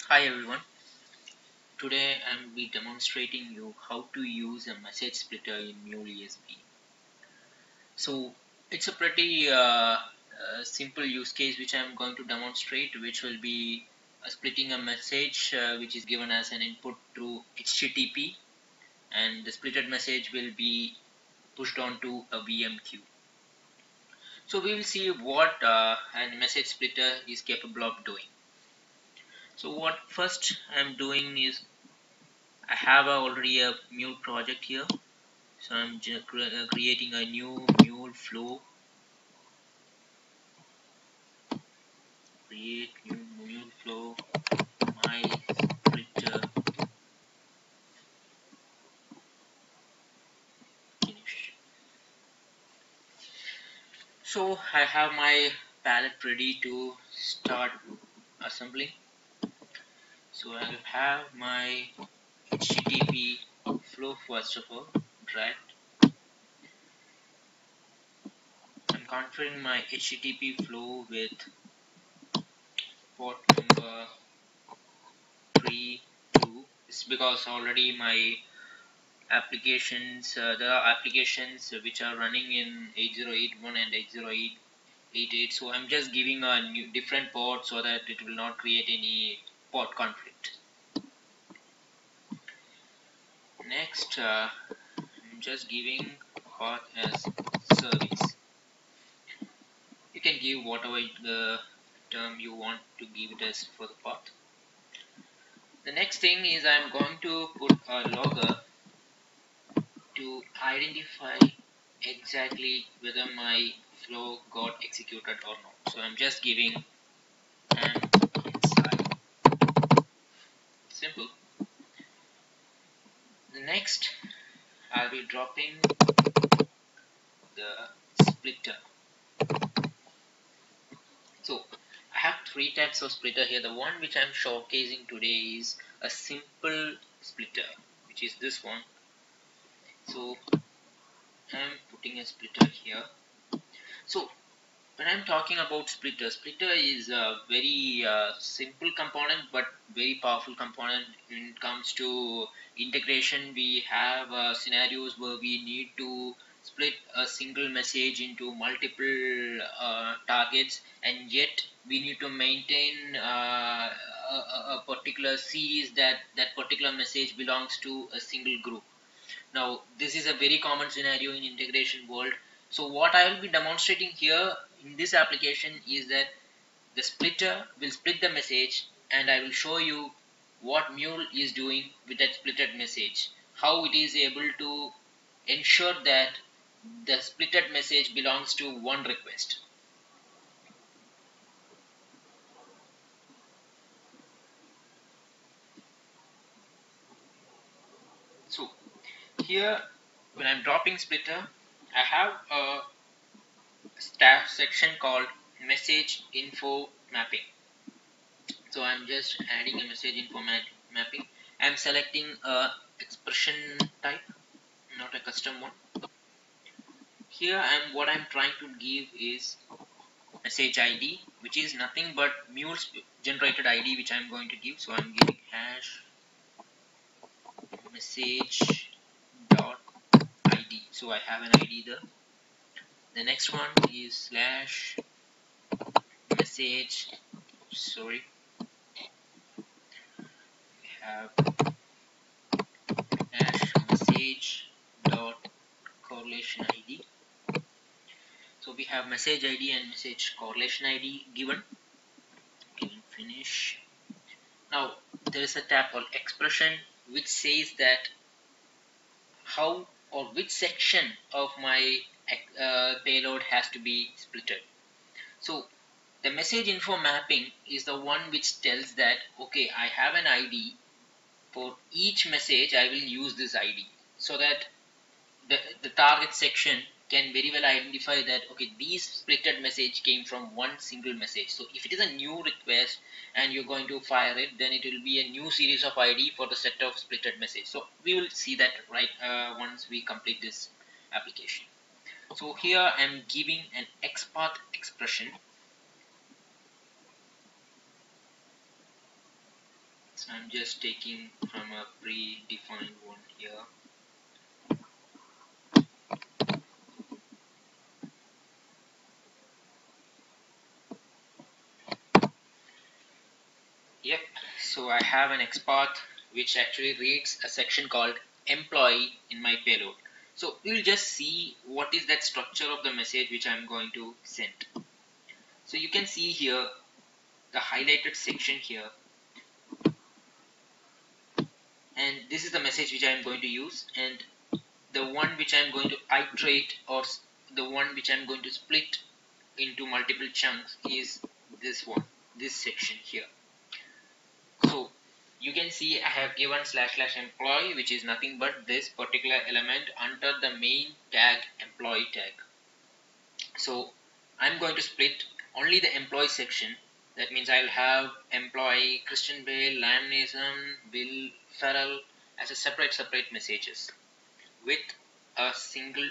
Hi everyone. Today I'm be demonstrating you how to use a message splitter in Mule ESP. So it's a pretty simple use case which I'm going to demonstrate, which will be splitting a message which is given as an input through HTTP, and the splitted message will be pushed onto a VM queue. So we will see what a message splitter is capable of doing. So what first I'm doing is I have already a Mule project here. So I'm creating a new Mule flow. Create new Mule flow. My splitter. Finish. So I have my palette ready to start assembling. So I'll have my HTTP flow first of all. Right. I'm configuring my HTTP flow with port number 32. It's because already my applications there are applications which are running in 8081 and 8088, so I'm just giving a new different port so that it will not create any port conflict. Next, I'm just giving path as service. You can give whatever the term you want to give it as for the path. The next thing is I'm going to put a logger to identify exactly whether my flow got executed or not. So I'm just giving an inside. Simple. The next, I'll be dropping the splitter. So I have three types of splitter here. The one which I'm showcasing today is a simple splitter, which is this one. So I'm putting a splitter here. So when I'm talking about splitter is a very simple component but very powerful component when it comes to integration. We have scenarios where we need to split a single message into multiple targets, and yet we need to maintain a particular series that particular message belongs to a single group. Now, this is a very common scenario in integration world. So what I will be demonstrating here in this application is that the splitter will split the message, and I will show you what Mule is doing with that splitted message, how it is able to ensure that the splitted message belongs to one request. So here, when I'm dropping splitter, I have a staff section called message info mapping. So I'm just adding a message info mapping. I'm selecting a expression type, not a custom one. Here what I'm trying to give is message ID, which is nothing but Mule's generated ID, which I'm going to give. So I'm giving hash message dot ID. So I have an ID there. The next one is slash message. Sorry, we have hash message dot correlation ID. So we have message ID and message correlation ID given. Finish. Now there is a tab called expression, which says that how or which section of my payload has to be splitted. So the message info mapping is the one which tells that, okay, I have an ID. For each message I will use this ID, so that the target section can very well identify that, okay, these splitted message came from one single message. So if it is a new request and you're going to fire it, then it will be a new series of ID for the set of splitted message. So we will see that right once we complete this application. So here I'm giving an XPath expression. So I'm just taking from a predefined one here. Yep, so I have an XPath which actually reads a section called employee in my payload. So we'll just see what is that structure of the message which I'm going to send. So you can see here the highlighted section here, and this is the message which I'm going to use, and the one which I'm going to iterate, or the one which I'm going to split into multiple chunks, is this one, this section here. So you can see I have given / employee, which is nothing but this particular element under the main tag employee tag. So I'm going to split only the employee section. That means I'll have employee Christian Bale, Liam Neeson, Will Ferrell as a separate messages with a single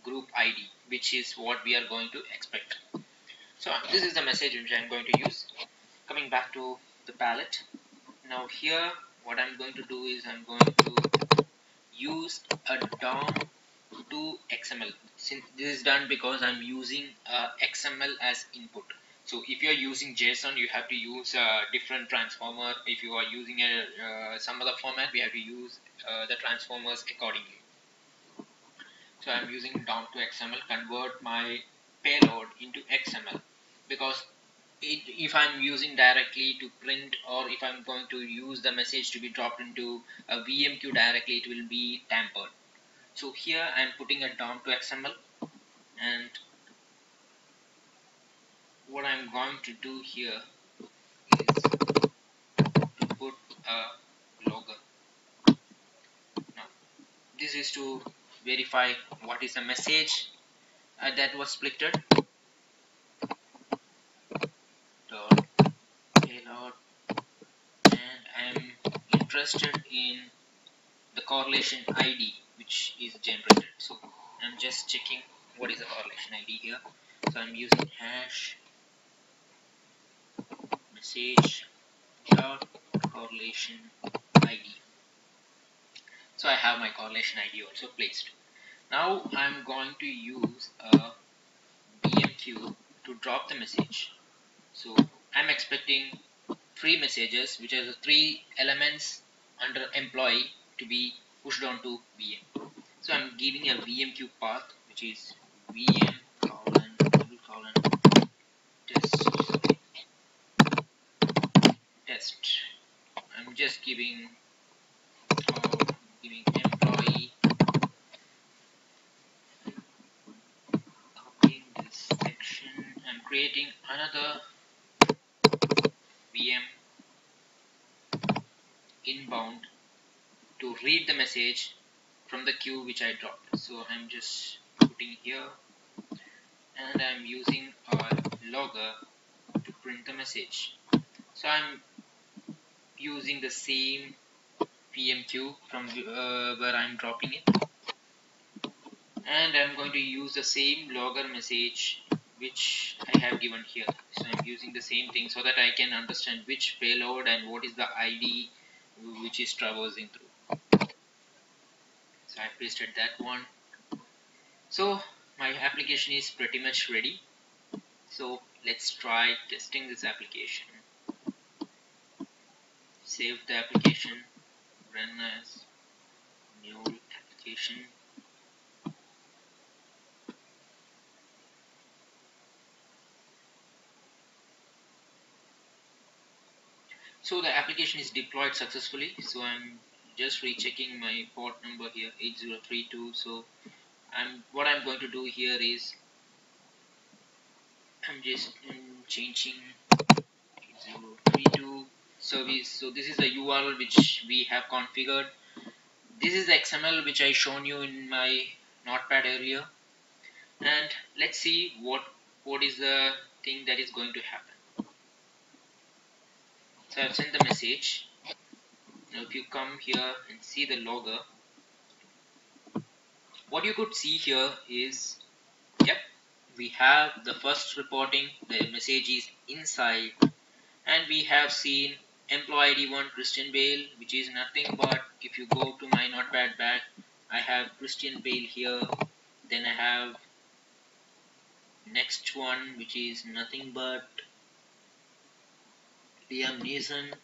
group ID, which is what we are going to expect. So this is the message which I'm going to use. Coming back to the palette. Now here what I'm going to do is I'm going to use a DOM to XML. Since this is done because I'm using XML as input. So if you are using JSON, you have to use a different transformer. If you are using some other format, we have to use the transformers accordingly. So I'm using DOM to XML, convert my payload into XML, because if I'm using directly to print, or if I'm going to use the message to be dropped into a VMQ directly, it will be tampered. So here I'm putting a DOM to XML, and what I'm going to do here is to put a logger. Now this is to verify what is the message that was splitted. Dot payload, and I'm interested in the correlation ID which is generated. So I'm just checking what is the correlation ID here. So I'm using hash message dot correlation ID. So I have my correlation ID also placed. Now I'm going to use a BMQ to drop the message. So I'm expecting 3 messages, which are the 3 elements under employee, to be pushed onto VM. So I'm giving a VMQ path, which is VM ::: test. I'm just giving employee, copying this section. I'm creating another VM inbound to read the message from the queue which I dropped. So I'm just putting here, and I'm using a logger to print the message. So I'm using the same PMQ from where I'm dropping it, and I'm going to use the same logger message which I have given here. So I'm using the same thing so that I can understand which payload and what is the ID which is traversing through. So I pasted that one. So my application is pretty much ready. So let's try testing this application. Save the application, run as Mule application. So the application is deployed successfully. So I'm just rechecking my port number here, 8032. So what I'm going to do here is I'm just changing 8032 service. So this is the URL which we have configured. This is the XML which I shown you in my notepad earlier, and let's see what is the thing that is going to happen. So I've sent the message. Now if you come here and see the logger, what you could see here is, yep, we have the first reporting, the message is inside, and we have seen employee ID 1 Christian Bale, which is nothing but, if you go to my notepad back, I have Christian Bale here. Then I have next one, which is nothing but Liam Neeson.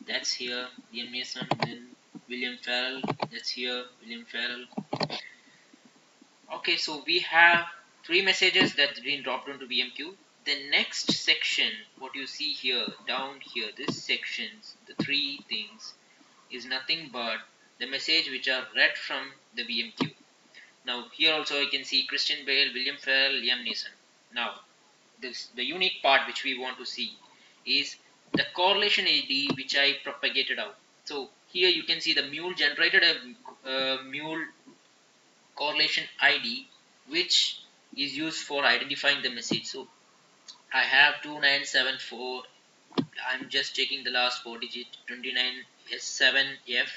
That's here, Liam Neeson. Then William Farrell. That's here, William Farrell. Okay, so we have three messages that's been dropped onto BMQ. The next section, what you see here, down here, this sections, the three things, is nothing but the message which are read from the BMQ. Now here also I can see Christian Bale, William Farrell, Liam Neeson. Now the unique part which we want to see is the correlation ID which I propagated out. So here you can see the Mule generated a Mule correlation ID which is used for identifying the message. So I have 2974. I'm just checking the last four digit, 29S7F.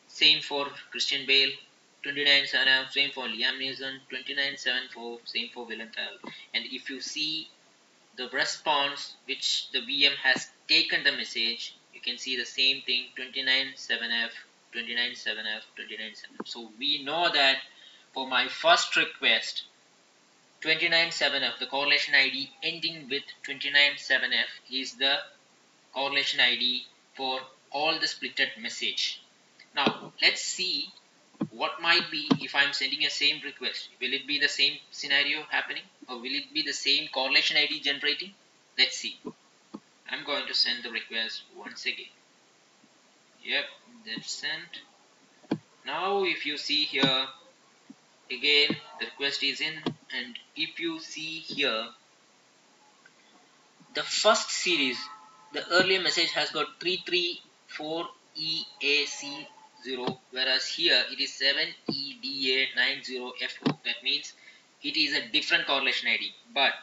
Same for Christian Bale. 29 same for Liam Neeson. 2974 same for William Farrell. And if you see the response which the VM has taken the message, you can see the same thing, 297F, 297F, 297F. So we know that for my first request, 297F, the correlation ID ending with 297F is the correlation ID for all the splitted message. Now let's see what might be if I'm sending a same request. Will it be the same scenario happening, or will it be the same correlation ID generating? Let's see. I'm going to send the request once again. Yep, that's sent. Now if you see here, again the request is in, and if you see here, the first series, the earlier message has got 334EAC0, whereas here it is 7EDA90FO. That means it is a different correlation ID. But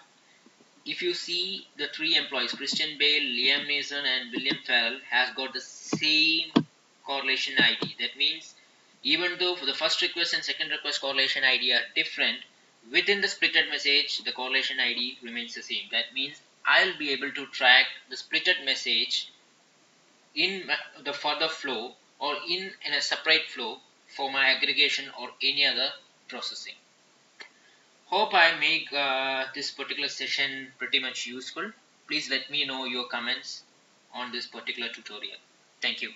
if you see the three employees, Christian Bale, Liam Neeson and William Farrell, has got the same correlation ID. That means even though for the first request and second request correlation ID are different, within the splitted message the correlation ID remains the same. That means I'll be able to track the splitted message in the further flow or in a separate flow for my aggregation or any other processing. Hope I make this particular session pretty much useful. Please let me know your comments on this particular tutorial. Thank you.